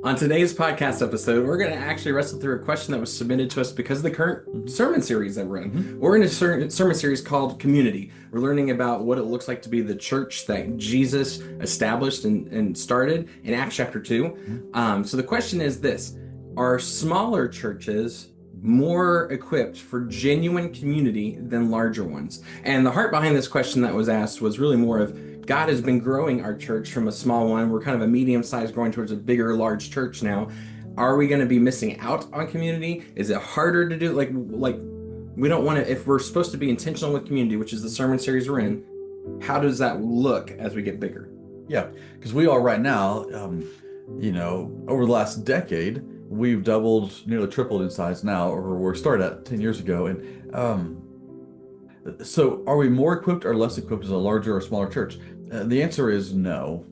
On today's podcast episode, we're going to actually wrestle through a question that was submitted to us because of the current sermon series that we're in. We're in a sermon series called Community. We're learning about what it looks like to be the church that Jesus established and started in Acts chapter 2. So the question is this: are smaller churches more equipped for genuine community than larger ones? And the heart behind this question that was asked was really more of God has been growing our church from a small one. We're kind of a medium size growing towards a bigger, large church now. Are we going to be missing out on community? Is it harder to do? Like we don't want to, if we're supposed to be intentional with community, which is the sermon series we're in, how does that look as we get bigger? Yeah, because we are right now, over the last decade, we've doubled, nearly tripled in size now over where we started at 10 years ago. So are we more equipped or less equipped as a larger or smaller church? The answer is no.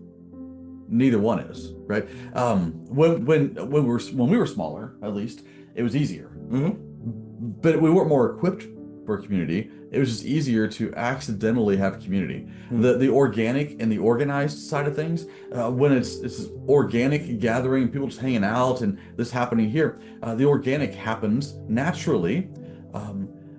Neither one is, right? When we were smaller, at least, it was easier. But we weren't more equipped for community. It was just easier to accidentally have community. The organic and the organized side of things, when it's organic gathering, people just hanging out and this happening here, the organic happens naturally.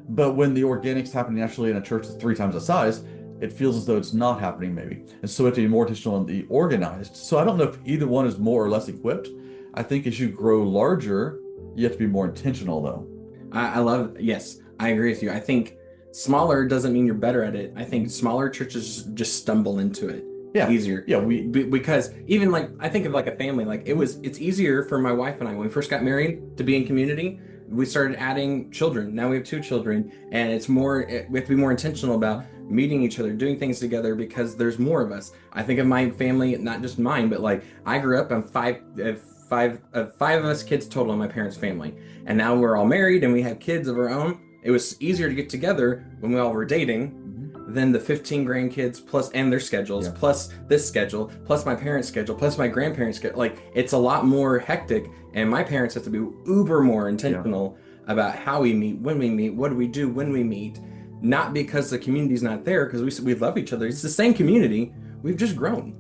But when the organics happen naturally in a church that's 3 times the size, it feels as though it's not happening maybe. And so we have to be more intentional in the organized. So I don't know if either one is more or less equipped. I think as you grow larger, you have to be more intentional though. I love, yes, I agree with you. I think smaller doesn't mean you're better at it. I think smaller churches just stumble into it easier. Yeah, because even like, I think of like a family, like it's easier for my wife and I, when we first got married, to be in community. We started adding children. Now we have 2 children, and we have to be more intentional about meeting each other, doing things together, because there's more of us. I think of my family, not just mine, but like I grew up on five of us kids total in my parents' family, and now we're all married and we have kids of our own. It was easier to get together when we all were dating than the 15 grandkids plus and their schedules, plus this schedule, plus my parents' schedule, plus my grandparents' schedule. Like, it's a lot more hectic, and my parents have to be uber more intentional about how we meet, when we meet, what do we do when we meet. Not because the community's not there, because we love each other. It's the same community. We've just grown.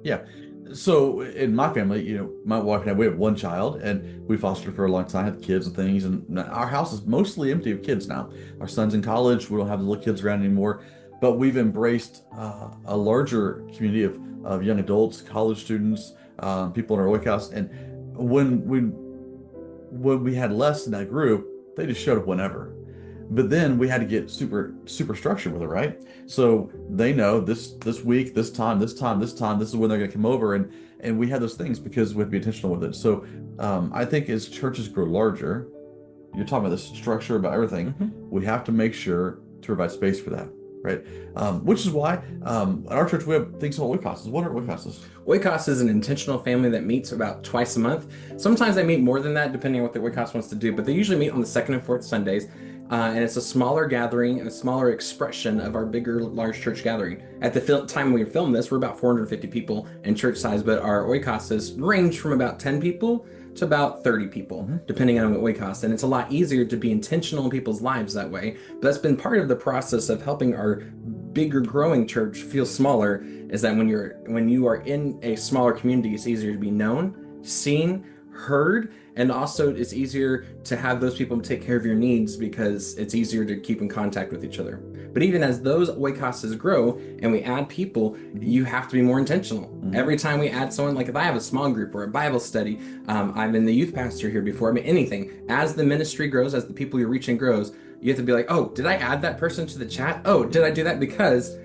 Yeah. So in my family, my wife and I, we have 1 child, and we fostered for a long time, had kids and things, and our house is mostly empty of kids now. Our son's in college. We don't have the little kids around anymore. But we've embraced a larger community of young adults, college students, people in our work house. And when we had less in that group, they just showed up whenever. But then we had to get super structured with it, right? So they know this week, this time, this is when they're going to come over, and we had those things because we have to be intentional with it. So I think as churches grow larger, you're talking about this structure, about everything. We have to make sure to provide space for that. Right. Which is why at our church we have things called Oikos. What are Oikos? Oikos is an intentional family that meets about twice a month. Sometimes they meet more than that, depending on what the Oikos wants to do, but they usually meet on the 2nd and 4th Sundays. And it's a smaller gathering and a smaller expression of our bigger, large church gathering. At the time we film this, we're about 450 people in church size, but our Oikoses range from about 10 people to about 30 people, depending on what Oikos. And it's a lot easier to be intentional in people's lives that way. But that's been part of the process of helping our bigger growing church feel smaller, is that when you are in a smaller community, it's easier to be known, seen, heard, and also it's easier to have those people take care of your needs because it's easier to keep in contact with each other. But even as those Oikoses grow and we add people, you have to be more intentional. Every time we add someone, like if I have a small group or a Bible study, I've been the youth pastor here before. I mean, anything. As the ministry grows, as the people you're reaching grows, you have to be like, oh, did I add that person to the chat? Oh, did I do that? Because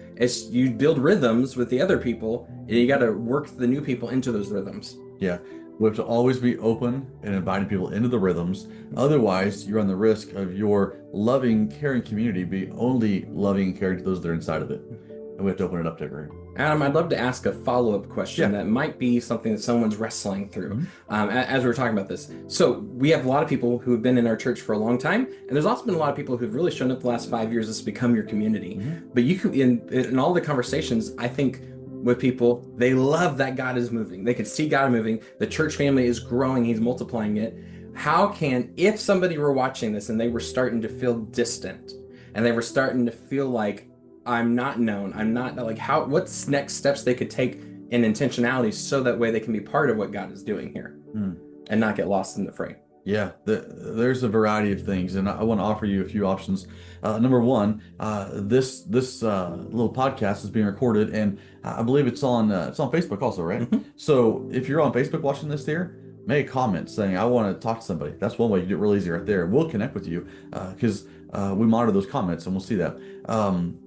you build rhythms with the other people, and you got to work the new people into those rhythms. Yeah. We have to always be open and inviting people into the rhythms. Otherwise, you run the risk of your loving, caring community be only loving and caring to those that are inside of it. And we have to open it up to everyone. Adam, I'd love to ask a follow-up question that might be something that someone's wrestling through as we were talking about this. So we have a lot of people who have been in our church for a long time, and there's also been a lot of people who've really shown up the last 5 years as become your community. But you can, in all the conversations, I think with people, they love that God is moving. They can see God moving. The church family is growing. He's multiplying it. If somebody were watching this and they were starting to feel distant and they were starting to feel like I'm not known, I'm not like, what's next steps they could take in intentionality so that way they can be part of what God is doing here Mm. and not get lost in the fray. Yeah, there's a variety of things, and I want to offer you a few options. Number one, this little podcast is being recorded, and I believe it's on Facebook also, right? Mhm. So if you're on Facebook watching this here, make a comment saying I want to talk to somebody. That's one way you do it real easy right there. We'll connect with you because we monitor those comments and we'll see that.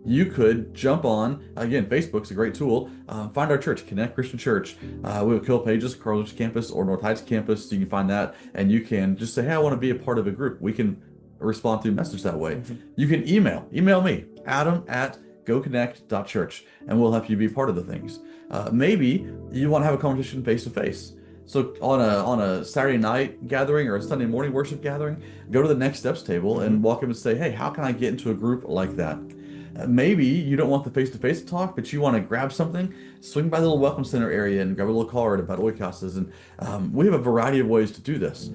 You could jump on again. Facebook's a great tool. Find our church, Connect Christian Church. We have kill pages, Carlos campus or North Heights campus. You can find that, and you can just say, "Hey, I want to be a part of a group." We can respond through message that way. You can email me, Adam at goconnect.church, and we'll help you be part of the things. Maybe you want to have a conversation face to face. So on a Saturday night gathering or a Sunday morning worship gathering, go to the next steps table and walk up and say, "Hey, how can I get into a group like that?" Maybe you don't want the face-to-face talk, but you want to grab something. Swing by the little welcome center area and grab a little card about Oikoses, and we have a variety of ways to do this.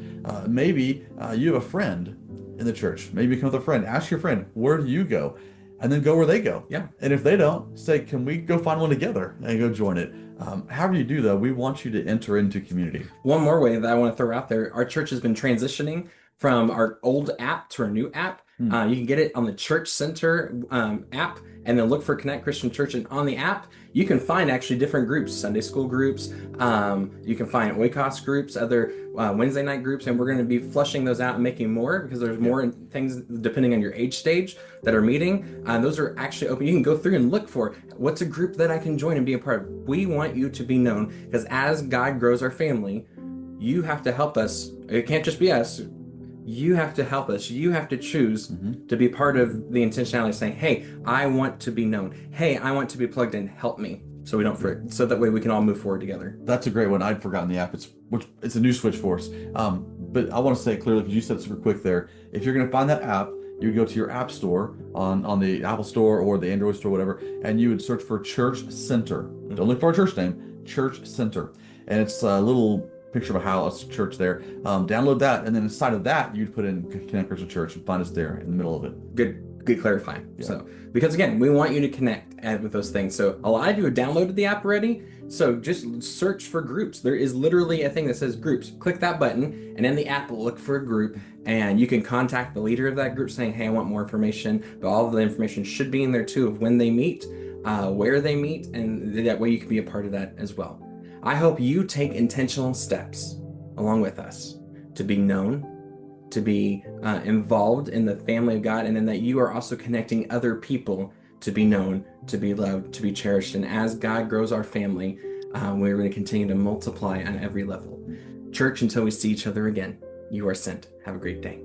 Maybe you have a friend in the church. Maybe you come with a friend. Ask your friend, "Where do you go?" And then go where they go. Yeah. And if they don't, say, "Can we go find one together and go join it?" However you do, though, we want you to enter into community. One more way that I want to throw out there, our church has been transitioning from our old app to our new app. You can get it on the Church Center app and then look for Connect Christian Church. And on the app, you can find actually different groups, Sunday school groups. You can find Oikos groups, other Wednesday night groups. And we're going to be flushing those out and making more because there's more things depending on your age stage that are meeting. Those are actually open. You can go through and look for what's a group that I can join and be a part of. We want you to be known because as God grows our family, you have to help us. It can't just be us. You have to help us. You have to choose to be part of the intentionality saying, "Hey, I want to be known. Hey, I want to be plugged in. Help me." So we don't forget. So that way we can all move forward together. That's a great one. I'd forgotten the app. It's a new switch for us. But I want to say it clearly because you said it super quick there. If you're going to find that app, you would go to your app store on the Apple Store or the Android store, whatever, and you would search for Church Center. Don't look for our church name, Church Center. And it's a little picture of a house, church there. Download that, and then inside of that, you'd put in Connect Christian Church and find us there in the middle of it. Good clarifying. Yeah. So, because again, we want you to connect with those things. So a lot of you have downloaded the app already. So just search for groups. There is literally a thing that says groups. Click that button, and in the app, look for a group, and you can contact the leader of that group saying, "Hey, I want more information." But all of the information should be in there too of when they meet, where they meet, and that way you can be a part of that as well. I hope you take intentional steps along with us to be known, to be involved in the family of God, and then that you are also connecting other people to be known, to be loved, to be cherished. And as God grows our family, we're going to continue to multiply on every level. Church, until we see each other again, you are sent. Have a great day.